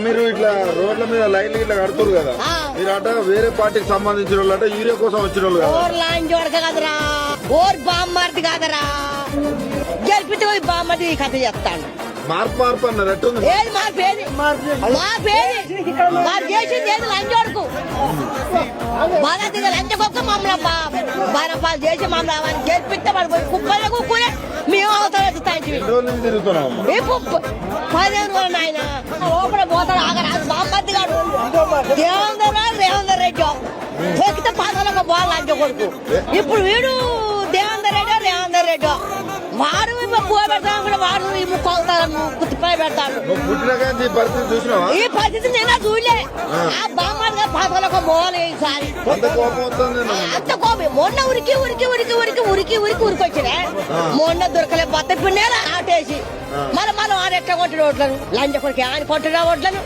మీరు ఇట్లా రోడ్ల మీద లైన్లు ఇట్లా కడుతురు కదా, మీరు అట వేరే పార్టీకి సంబంధించిన వాళ్ళు అంటే యూరియా కోసం వచ్చిన వాళ్ళు కదా. ఓర్ లాంటి వాడక కదరా, ఓర్ బామ్మర్ది కాదరా, గెలిపితే పోయి బామ్మర్ది కథ చెప్తాను. మార్పు అన్నారు ఎట్టుంది? ఏది మార్పేది వారు చేసింది ఏది లంచోడుకు బాగా దిగ లంచకొక్క మమ్మల్ని బారపాలు చేసి మమ్మల్ని గెలిపిస్తే వాళ్ళు పోయి కుప్పలే కుక్కునే మేము అవతల తిరుగుతున్నాం 15 రోజులు ఆయన లోపల పోతాడు ఆగరాదు బామ్మర్ది కాడు రేవందర్ రెడ్డి ఎక్కితే పాదాలకు బాగా లంచ కొడుకు. ఇప్పుడు వీడు రేవందర్ రెడ్డి వాడు పువ్వు పెడతాను కూడా వాడు ఈ ముక్కొతాను కుత్తిపై పెడతాడు. ఈ పరిస్థితి నేను చూడలే. ఆ బామ్మగా పాదాలకు పోవాలి ఈసారి అంత కోపం. మొన్న ఉరికి మొన్న దొరకలే బత్త పిండి ఆటేసి మనం ఆడెట్లా కొట్టిన ఓట్లను లంచ కొడుకు ఆయన కొట్టిన ఓట్లను